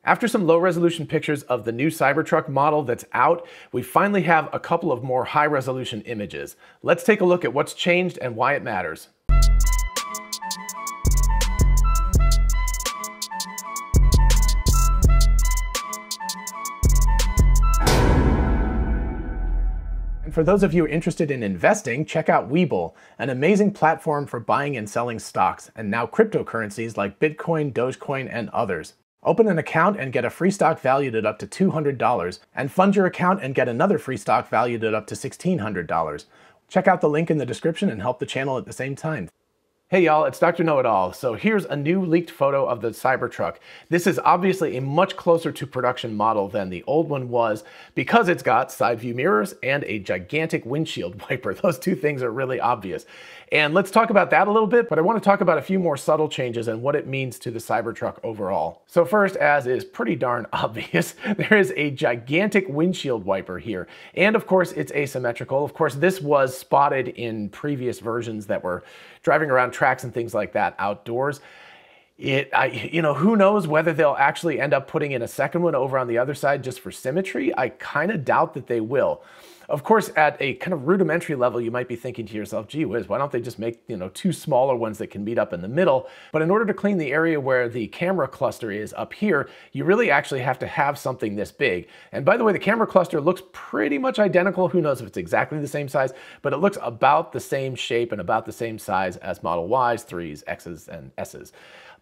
After some low-resolution pictures of the new Cybertruck model that's out, we finally have a couple of more high-resolution images. Let's take a look at what's changed and why it matters. And for those of you interested in investing, check out WeBull, an amazing platform for buying and selling stocks, and now cryptocurrencies like Bitcoin, Dogecoin, and others. Open an account and get a free stock valued at up to $200, and fund your account and get another free stock valued at up to $1,600. Check out the link in the description and help the channel at the same time. Hey y'all, it's Dr. Know-It-All. So here's a new leaked photo of the Cybertruck. This is obviously a much closer to production model than the old one was because it's got side view mirrors and a gigantic windshield wiper. Those two things are really obvious. And let's talk about that a little bit, but I want to talk about a few more subtle changes and what it means to the Cybertruck overall. So first, as is pretty darn obvious, there is a gigantic windshield wiper here. And of course, it's asymmetrical. Of course, this was spotted in previous versions that were driving around tracks and things like that outdoors. Who knows whether they'll actually end up putting in a second one over on the other side just for symmetry. I kind of doubt that they will. Of course, at a kind of rudimentary level, you might be thinking to yourself, gee whiz, why don't they just make, two smaller ones that can meet up in the middle? But in order to clean the area where the camera cluster is up here, you really actually have to have something this big. And by the way, the camera cluster looks pretty much identical. Who knows if it's exactly the same size, but it looks about the same shape and about the same size as Model Ys, 3s, Xs, and Ss.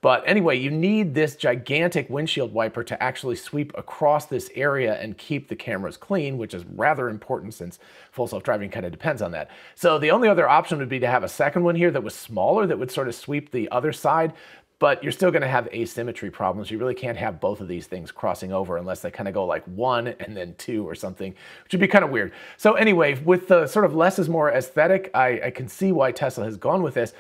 But anyway, you need this gigantic windshield wiper to actually sweep across this area and keep the cameras clean, which is rather important since full self-driving kind of depends on that. So the only other option would be to have a second one here that was smaller that would sort of sweep the other side, but you're still going to have asymmetry problems. You really can't have both of these things crossing over unless they kind of go like 1 and then 2 or something, which would be kind of weird. So anyway, with the sort of less is more aesthetic, I can see why Tesla has gone with this.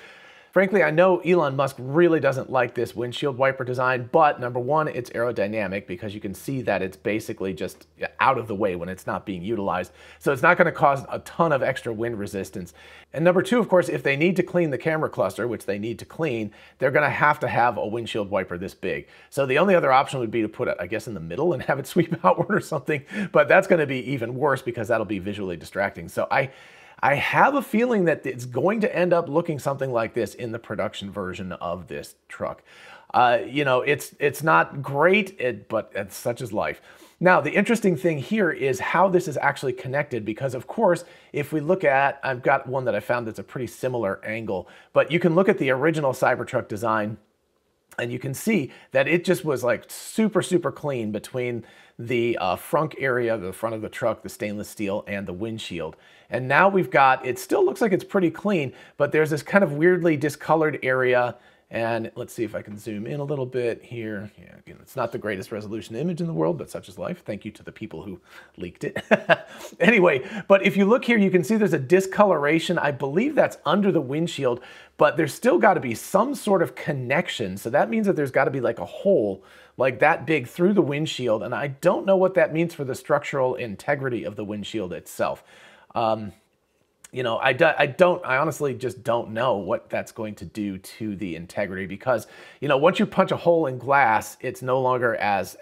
Frankly, I know Elon Musk really doesn't like this windshield wiper design, but number one, it's aerodynamic because you can see that it's basically just out of the way when it's not being utilized. So it's not going to cause a ton of extra wind resistance. And number two, of course, if they need to clean the camera cluster, which they need to clean, they're going to have a windshield wiper this big. So the only other option would be to put it, I guess, in the middle and have it sweep outward or something, but that's going to be even worse because that'll be visually distracting. So I have a feeling that it's going to end up looking something like this in the production version of this truck. It's not great, but such is life. Now, the interesting thing here is how this is actually connected because, of course, if we look at, I've got one that I found that's a pretty similar angle, but you can look at the original Cybertruck design and you can see that it just was like super, super clean between the front area, the front of the truck, the stainless steel, and the windshield. And now we've got, it still looks like it's pretty clean, but there's this kind of weirdly discolored area. And let's see if I can zoom in a little bit here. Yeah, again, it's not the greatest resolution image in the world, but such is life. Thank you to the people who leaked it. Anyway, but if you look here, you can see there's a discoloration. I believe that's under the windshield, but there's still got to be some sort of connection. So that means that there's got to be like a hole like that big through the windshield. And I don't know what that means for the structural integrity of the windshield itself. I honestly just don't know what that's going to do to the integrity because, once you punch a hole in glass, it's no longer as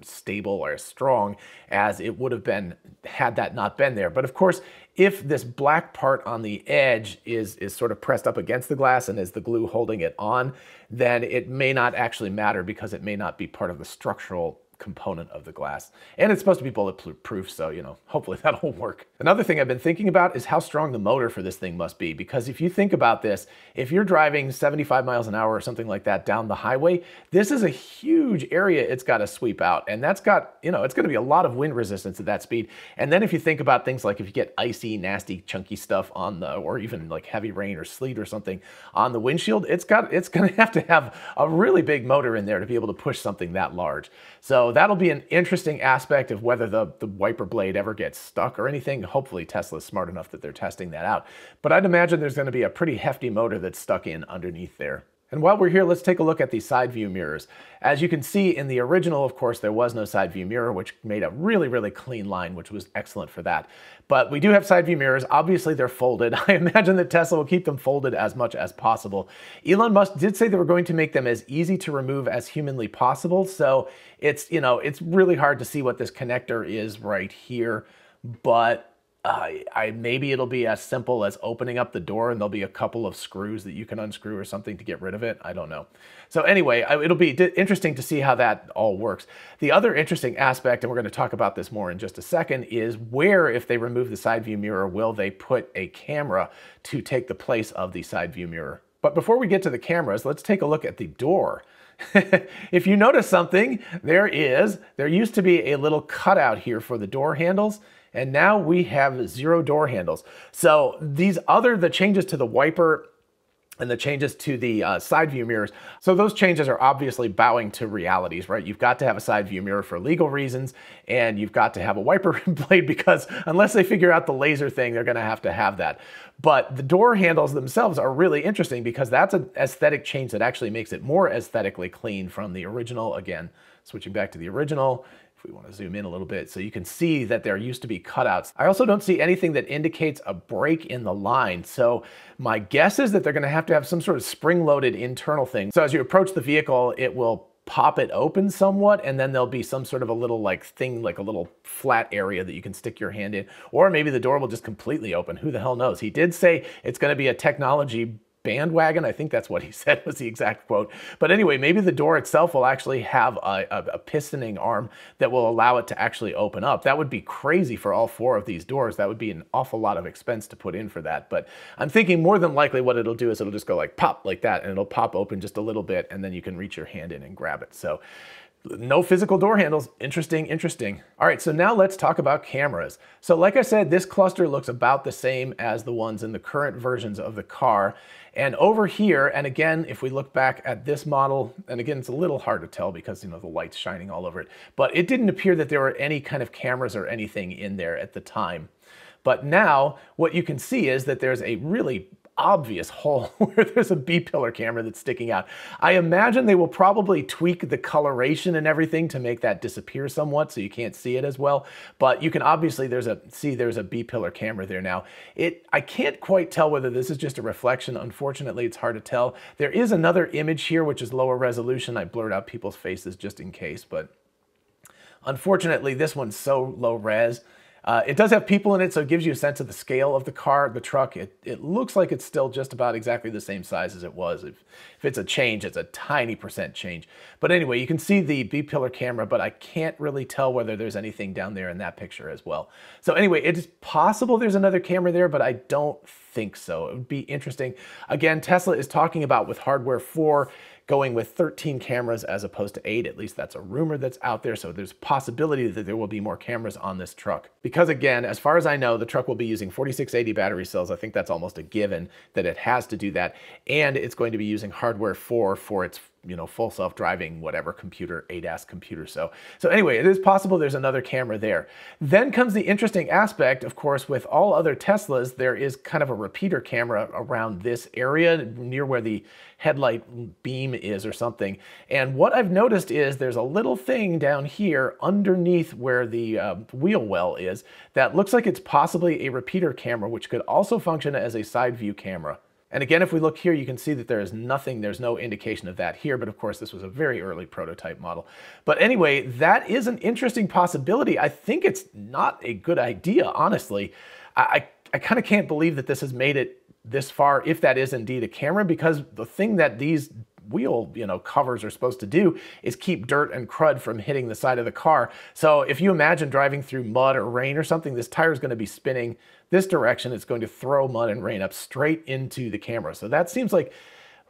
stable or as strong as it would have been had that not been there. But of course, if this black part on the edge is sort of pressed up against the glass and is the glue holding it on, then it may not actually matter because it may not be part of the structural component of the glass. And it's supposed to be bulletproof, so, hopefully that'll work. Another thing I've been thinking about is how strong the motor for this thing must be, because if you think about this, if you're driving 75 miles an hour or something like that down the highway, this is a huge area it's got to sweep out. And that's got, it's going to be a lot of wind resistance at that speed. And then if you think about things like if you get icy, nasty, chunky stuff on or even like heavy rain or sleet or something on the windshield, it's going to have a really big motor in there to be able to push something that large. So that'll be an interesting aspect of whether the wiper blade ever gets stuck or anything. Hopefully Tesla's smart enough that they're testing that out. But I'd imagine there's going to be a pretty hefty motor that's stuck in underneath there. And while we're here, let's take a look at the side view mirrors. As you can see in the original, of course, there was no side view mirror, which made a really, really clean line, which was excellent for that. But we do have side view mirrors. Obviously, they're folded. I imagine that Tesla will keep them folded as much as possible. Elon Musk did say they were going to make them as easy to remove as humanly possible. So it's, it's really hard to see what this connector is right here, but maybe it'll be as simple as opening up the door and there'll be a couple of screws that you can unscrew or something to get rid of it. I don't know. So anyway, it'll be interesting to see how that all works. The other interesting aspect, and we're going to talk about this more in just a second, is where, if they remove the side view mirror, will they put a camera to take the place of the side view mirror? But before we get to the cameras, let's take a look at the door. If you notice something, there used to be a little cutout here for the door handles, and now we have 0 door handles. So the changes to the wiper and the changes to the side view mirrors, so those changes are obviously bowing to realities, right? You've got to have a side view mirror for legal reasons, and you've got to have a wiper blade because unless they figure out the laser thing, they're gonna have to have that. But the door handles themselves are really interesting because that's an aesthetic change that actually makes it more aesthetically clean from the original. Again, switching back to the original, we want to zoom in a little bit so you can see that there used to be cutouts. I also don't see anything that indicates a break in the line. So my guess is that they're going to have some sort of spring-loaded internal thing. So as you approach the vehicle, it will pop it open somewhat, and then there'll be some sort of a little thing, like a little flat area that you can stick your hand in. Or maybe the door will just completely open. Who the hell knows? He did say it's going to be a technology bandwagon. I think that's what he said was the exact quote. But anyway, maybe the door itself will actually have a pistoning arm that will allow it to actually open up. That would be crazy for all 4 of these doors. That would be an awful lot of expense to put in for that. But I'm thinking more than likely what it'll do is it'll just go like pop like that, and it'll pop open just a little bit, and then you can reach your hand in and grab it. So no physical door handles. Interesting, interesting. All right, so now let's talk about cameras. So like I said, this cluster looks about the same as the ones in the current versions of the car. And over here, and again, if we look back at this model, and again, it's a little hard to tell because, the light's shining all over it, but it didn't appear that there were any kind of cameras or anything in there at the time. But now what you can see is that there's a really obvious hole where there's a B-pillar camera that's sticking out. I imagine they will probably tweak the coloration and everything to make that disappear somewhat so you can't see it as well. But you can obviously, there's a B-pillar camera there now. I can't quite tell whether this is just a reflection. Unfortunately, it's hard to tell. There is another image here, which is lower resolution. I blurred out people's faces just in case, but unfortunately, this one's so low res. It does have people in it, so it gives you a sense of the scale of the car, the truck. It looks like it's still just about exactly the same size as it was. If it's a change, it's a tiny % change. But anyway, you can see the B-pillar camera, but I can't really tell whether there's anything down there in that picture as well. So anyway, it is possible there's another camera there, but I don't think so. It would be interesting. Again, Tesla is talking about with hardware 4, going with 13 cameras as opposed to 8. At least that's a rumor that's out there. So there's a possibility that there will be more cameras on this truck. Because again, as far as I know, the truck will be using 4680 battery cells. I think that's almost a given that it has to do that. And it's going to be using hardware 4 for its full self-driving, whatever computer, ADAS computer. So anyway, it is possible there's another camera there. Then comes the interesting aspect, of course, with all other Teslas, there is kind of a repeater camera around this area near where the headlight beam is or something. And what I've noticed is there's a little thing down here underneath where the wheel well is that looks like it's possibly a repeater camera, which could also function as a side view camera. And again, if we look here, you can see that there is nothing, there's no indication of that here, but of course this was a very early prototype model. But anyway, that is an interesting possibility. I think it's not a good idea, honestly. I kind of can't believe that this has made it this far, if that is indeed a camera, because the thing that these wheel covers are supposed to do is keep dirt and crud from hitting the side of the car. So if you imagine driving through mud or rain or something, this tire is going to be spinning this direction. It's going to throw mud and rain up straight into the camera. So that seems like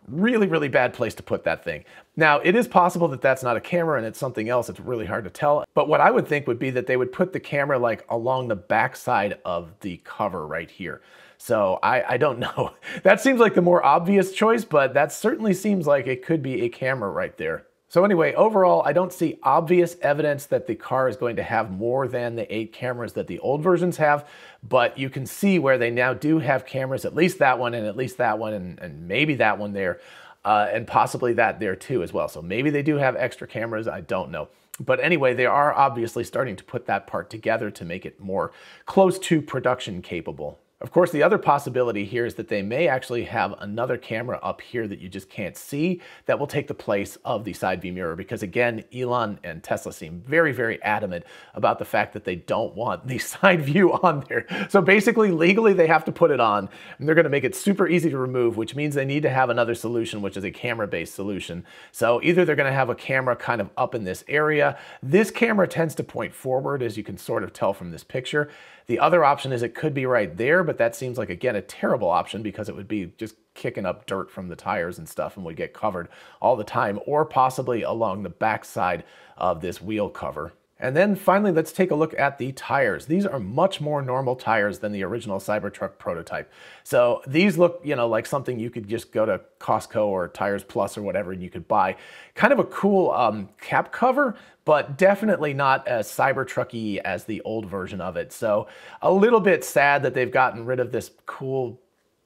really, really bad place to put that thing. Now, it is possible that that's not a camera and it's something else. It's really hard to tell. But what I would think would be that they would put the camera like along the back side of the cover right here. So I don't know. That seems like the more obvious choice, but that certainly seems like it could be a camera right there. So anyway, overall, I don't see obvious evidence that the car is going to have more than the 8 cameras that the old versions have, but you can see where they now do have cameras, at least that one and at least that one and maybe that one there. and possibly that there too as well. So maybe they do have extra cameras, I don't know. But anyway, they are obviously starting to put that part together to make it more close to production capable. Of course, the other possibility here is that they may actually have another camera up here that you just can't see that will take the place of the side view mirror, because again, Elon and Tesla seem very, very adamant about the fact that they don't want the side view on there. So basically, legally, they have to put it on, and they're going to make it super easy to remove, which means they need to have another solution, which is a camera-based solution. So either they're going to have a camera kind of up in this area. This camera tends to point forward, as you can sort of tell from this picture. The other option is it could be right there, but that seems like, again, a terrible option because it would be just kicking up dirt from the tires and stuff and would get covered all the time, or possibly along the backside of this wheel cover. And then finally, let's take a look at the tires. These are much more normal tires than the original Cybertruck prototype. So these look, you know, like something you could just go to Costco or Tires Plus or whatever and you could buy. Kind of a cool cap cover, but definitely not as Cybertrucky as the old version of it. So a little bit sad that they've gotten rid of this cool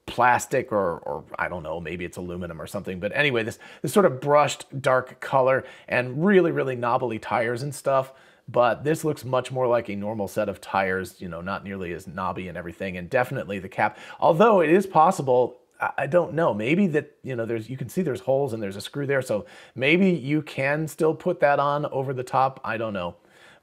plastic or I don't know, maybe it's aluminum or something. But anyway, this sort of brushed dark color and really, really knobbly tires and stuff. But this looks much more like a normal set of tires, you know, not nearly as knobby and everything, and definitely the cap. Although it is possible, I don't know, maybe that, you know, you can see there's holes and there's a screw there, so maybe you can still put that on over the top, I don't know.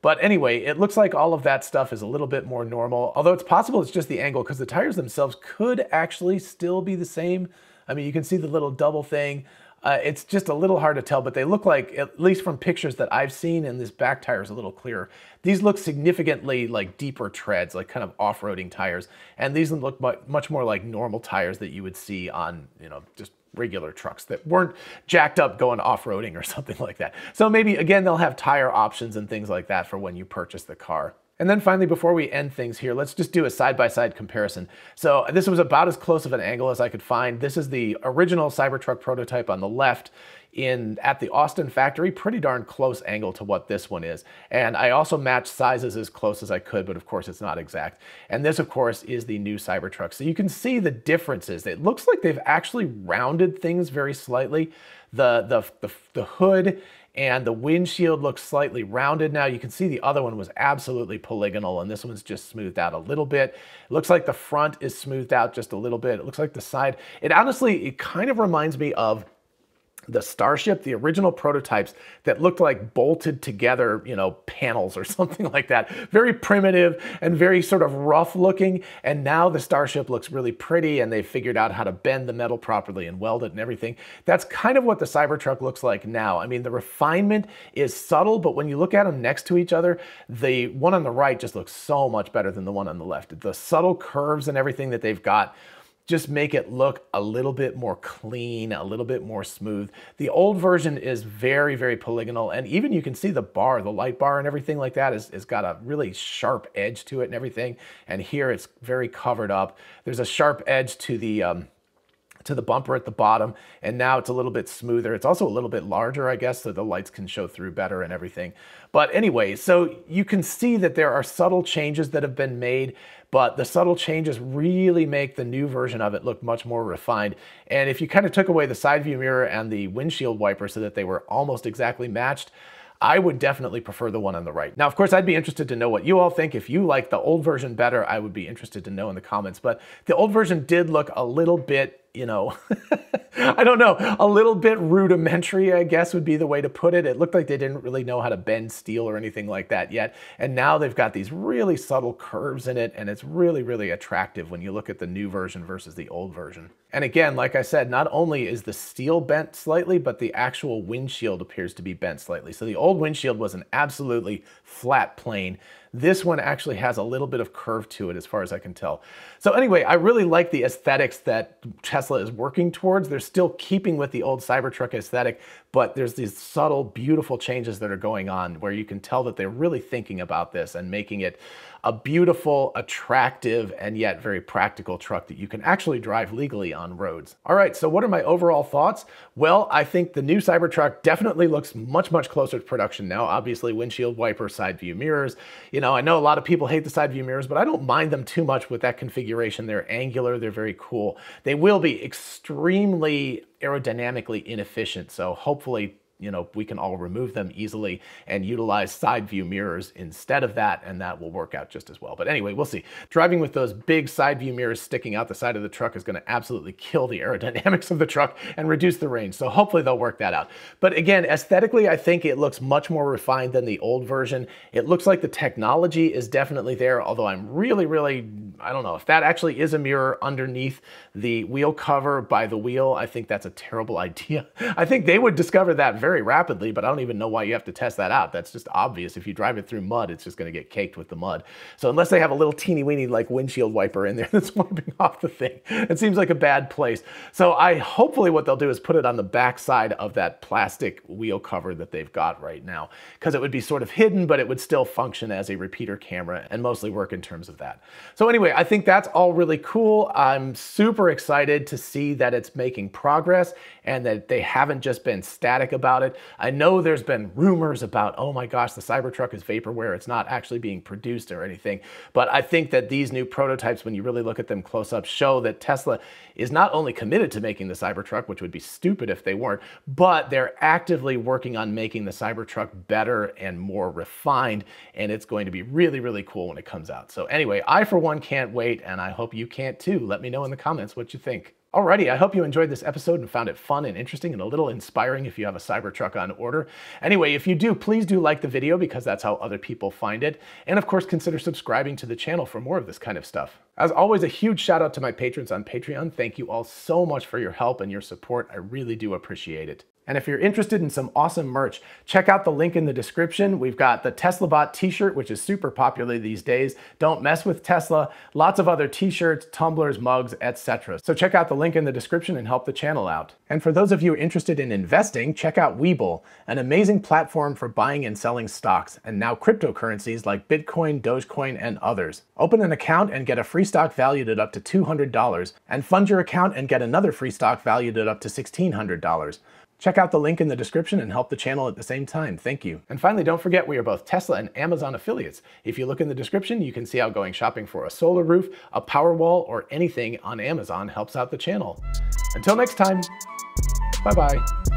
But anyway, it looks like all of that stuff is a little bit more normal, although it's possible it's just the angle, because the tires themselves could actually still be the same. I mean, you can see the little double thing. It's just a little hard to tell, but they look like, at least from pictures that I've seen, and this back tire is a little clearer, these look significantly like deeper treads, like kind of off-roading tires. And these look much more like normal tires that you would see on, you know, just regular trucks that weren't jacked up going off-roading or something like that. So maybe, again, they'll have tire options and things like that for when you purchase the car. And then finally, before we end things here, let's just do a side-by-side comparison. So this was about as close of an angle as I could find. This is the original Cybertruck prototype on the left at the Austin factory, pretty darn close angle to what this one is. And I also matched sizes as close as I could, but of course it's not exact. And this, of course, is the new Cybertruck. So you can see the differences. It looks like they've actually rounded things very slightly. The hood and the windshield looks slightly rounded now. You can see the other one was absolutely polygonal, and this one's just smoothed out a little bit. It looks like the front is smoothed out just a little bit. It looks like the side. It honestly, it kind of reminds me of the Starship, the original prototypes that looked like bolted together, you know, panels or something like that. Very primitive and very sort of rough looking. And now the Starship looks really pretty, and they've figured out how to bend the metal properly and weld it and everything. That's kind of what the Cybertruck looks like now. I mean, the refinement is subtle, but when you look at them next to each other, the one on the right just looks so much better than the one on the left. The subtle curves and everything that they've got just make it look a little bit more clean, a little bit more smooth. The old version is very, very polygonal, and even you can see the bar, the light bar and everything like that is got a really sharp edge to it and everything. And here it's very covered up. There's a sharp edge to the bumper at the bottom, and now it's a little bit smoother. It's also a little bit larger, I guess, so the lights can show through better and everything. But anyway, so you can see that there are subtle changes that have been made, but the subtle changes really make the new version of it look much more refined. And if you kind of took away the side view mirror and the windshield wiper so that they were almost exactly matched, I would definitely prefer the one on the right. Now, of course, I'd be interested to know what you all think. If you like the old version better, I would be interested to know in the comments. But the old version did look a little bit, you know, I don't know, a little bit rudimentary, I guess would be the way to put it. It looked like they didn't really know how to bend steel or anything like that yet. And now they've got these really subtle curves in it, and it's really, really attractive when you look at the new version versus the old version. And again, like I said, not only is the steel bent slightly, but the actual windshield appears to be bent slightly. So the old windshield was an absolutely flat plane. This one actually has a little bit of curve to it as far as I can tell. So anyway, I really like the aesthetics that Tesla is working towards. They're still keeping with the old Cybertruck aesthetic, but there's these subtle, beautiful changes that are going on where you can tell that they're really thinking about this and making it a beautiful, attractive, and yet very practical truck that you can actually drive legally on roads. All right, so what are my overall thoughts? Well, I think the new Cybertruck definitely looks much, much closer to production now. Obviously, windshield wiper, side view mirrors. You know, I know a lot of people hate the side view mirrors, but I don't mind them too much with that configuration. They're angular, they're very cool. They will be extremely aerodynamically inefficient. So hopefully, we can all remove them easily and utilize side view mirrors instead of that, and that will work out just as well. But anyway, we'll see. Driving with those big side view mirrors sticking out the side of the truck is going to absolutely kill the aerodynamics of the truck and reduce the range. So hopefully they'll work that out. But again, aesthetically, I think it looks much more refined than the old version. It looks like the technology is definitely there, although I'm really, I don't know if that actually is a mirror underneath the wheel cover by the wheel. I think that's a terrible idea. I think they would discover that very rapidly, but I don't even know why you have to test that out. That's just obvious. If you drive it through mud, it's just going to get caked with the mud. So unless they have a little teeny weeny like windshield wiper in there that's wiping off the thing, it seems like a bad place. So hopefully what they'll do is put it on the back side of that plastic wheel cover that they've got right now, because it would be sort of hidden, but it would still function as a repeater camera and mostly work in terms of that. So anyway, I think that's all really cool. I'm super excited to see that it's making progress and that they haven't just been static about it. I know there's been rumors about, oh my gosh, the Cybertruck is vaporware. It's not actually being produced or anything. But I think that these new prototypes, when you really look at them close up, show that Tesla is not only committed to making the Cybertruck, which would be stupid if they weren't, but they're actively working on making the Cybertruck better and more refined. And it's going to be really, really cool when it comes out. So anyway, I for one can't wait, and I hope you can't too. Let me know in the comments what you think. Alrighty, I hope you enjoyed this episode and found it fun and interesting and a little inspiring if you have a Cybertruck on order. Anyway, if you do, please do like the video because that's how other people find it. And of course, consider subscribing to the channel for more of this kind of stuff. As always, a huge shout out to my patrons on Patreon. Thank you all so much for your help and your support. I really do appreciate it. And if you're interested in some awesome merch, check out the link in the description. We've got the Tesla Bot t-shirt, which is super popular these days. Don't mess with Tesla. Lots of other t-shirts, tumblers, mugs, etc. So check out the link in the description and help the channel out. And for those of you interested in investing, check out WeBull, an amazing platform for buying and selling stocks, and now cryptocurrencies like Bitcoin, Dogecoin, and others. Open an account and get a free stock valued at up to $200, and fund your account and get another free stock valued at up to $1,600. Check out the link in the description and help the channel at the same time. Thank you. And finally, don't forget we are both Tesla and Amazon affiliates. If you look in the description, you can see how going shopping for a solar roof, a power wall, or anything on Amazon helps out the channel. Until next time, bye-bye.